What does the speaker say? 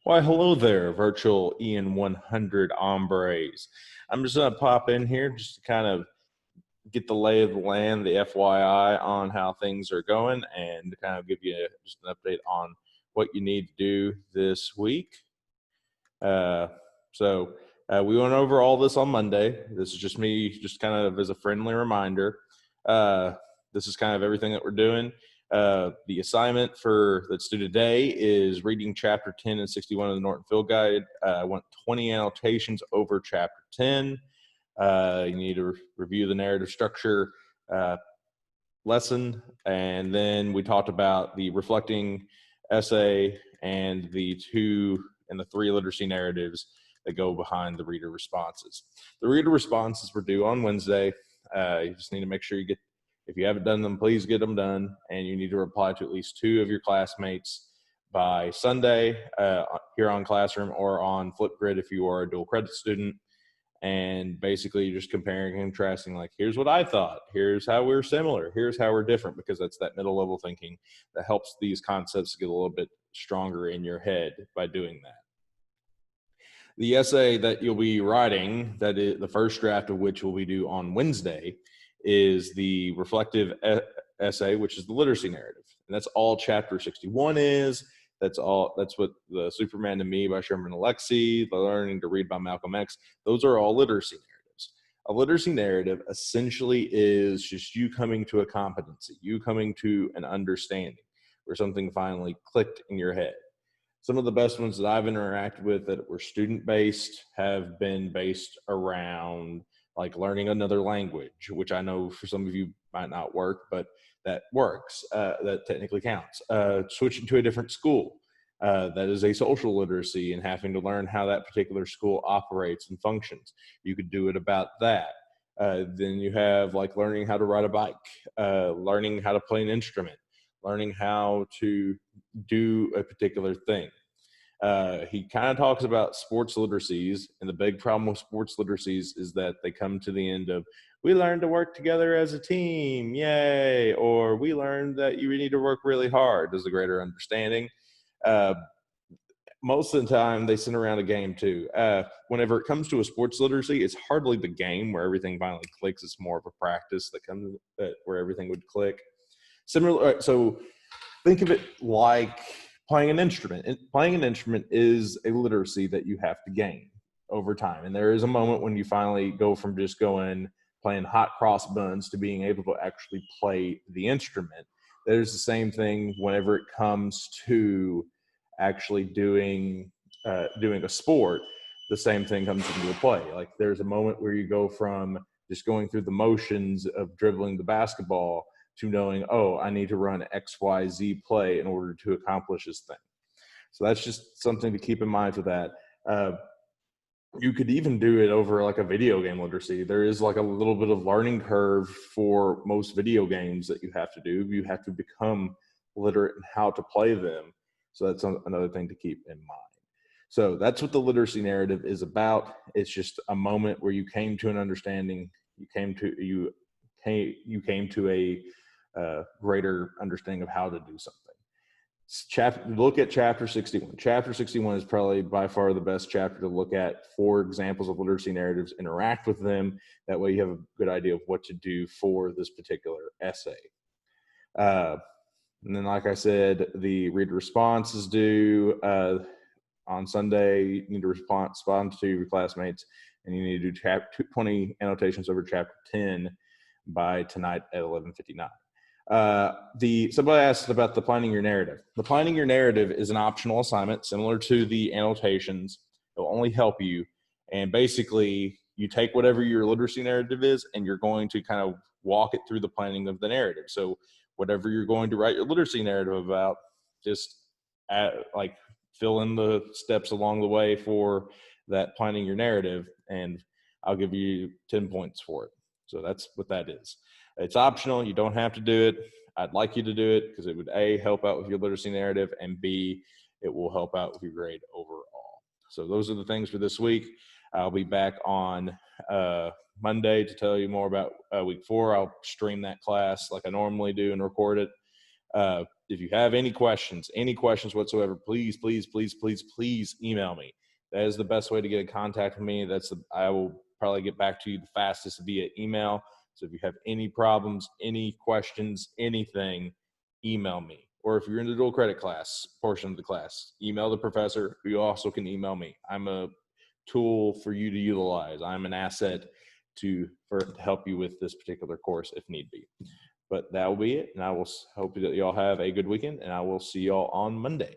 Why, hello there, virtual EN100 hombres. I'm just going to pop in here just to kind of get the lay of the land, the FYI on how things are going, and kind of give you just an update on what you need to do this week. So we went over all this on Monday. This is just me, just kind of as a friendly reminder. This is kind of everything that we're doing. The assignment for that's due today is reading chapter 10 and 61 of the Norton Field Guide. I want 20 annotations over chapter 10. You need to review the narrative structure lesson, and then we talked about the reflecting essay and the three literacy narratives that go behind the reader responses. The reader responses were due on Wednesday. You just need to make sure you get, if you haven't done them, please get them done, and you need to reply to at least 2 of your classmates by Sunday here on Classroom or on Flipgrid if you are a dual credit student. And basically you're just comparing and contrasting, like, here's what I thought, here's how we're similar, here's how we're different, because that's that middle level thinking that helps these concepts get a little bit stronger in your head by doing that. The essay that you'll be writing, that is the first draft of which will be due on Wednesday, is the reflective essay, which is the literacy narrative. And that's all chapter 61 is. That's what the Superman to Me by Sherman Alexie, the Learning to Read by Malcolm X, those are all literacy narratives. A literacy narrative essentially is just you coming to a competency, you coming to an understanding where something finally clicked in your head. Some of the best ones that I've interacted with that were student-based have been based around like learning another language, which I know for some of you might not work, but that works, that technically counts. Switching to a different school, that is a social literacy and having to learn how that particular school operates and functions. You could do it about that. Then you have like learning how to ride a bike, learning how to play an instrument, learning how to do a particular thing. He kind of talks about sports literacies, and the big problem with sports literacies is that they come to the end of, we learned to work together as a team, yay, or we learned that you need to work really hard. There's a greater understanding. Most of the time, they send around a game too. Whenever it comes to a sports literacy, it's hardly the game where everything finally clicks. It's more of a practice that comes where everything would click. Similar, so think of it like playing an instrument. Playing an instrument is a literacy that you have to gain over time. And there is a moment when you finally go from just playing hot cross buns to being able to actually play the instrument. There's the same thing whenever it comes to actually doing a sport. The same thing comes into play. Like there's a moment where you go from just going through the motions of dribbling the basketball to knowing, oh, I need to run XYZ play in order to accomplish this thing. So that's just something to keep in mind for that. You could even do it over like a video game literacy. There is like a little bit of learning curve for most video games that you have to do. You have to become literate in how to play them. So that's another thing to keep in mind. So that's what the literacy narrative is about. It's just a moment where you came to an understanding. You came to a greater understanding of how to do something. Look at chapter 61. Chapter 61 is probably by far the best chapter to look at for examples of literacy narratives. Interact with them. That way you have a good idea of what to do for this particular essay. And then, like I said, the reader response is due on Sunday. You need to respond to your classmates, and you need to do 20 annotations over chapter 10 by tonight at 11:59. Somebody asked about the planning your narrative. The planning your narrative is an optional assignment similar to the annotations. It will only help you. And basically, you take whatever your literacy narrative is, and you're going to kind of walk it through the planning of the narrative. So whatever you're going to write your literacy narrative about, just fill in the steps along the way for that planning your narrative, and I'll give you 10 points for it. So that's what that is. It's optional. You don't have to do it. I'd like you to do it because it would A, help out with your literacy narrative, and B, it will help out with your grade overall. So those are the things for this week. I'll be back on Monday to tell you more about week 4. I'll stream that class like I normally do and record it. if you have any questions whatsoever, please email me. That is the best way to get in contact with me. I will probably get back to you the fastest via email. So if you have any problems, any questions, anything, email me. Or if you're in the dual credit class portion of the class, email the professor. You also can email me. I'm a tool for you to utilize. I'm an asset to help you with this particular course if need be. But that will be it. And I will hope that y'all have a good weekend, and I will see y'all on Monday.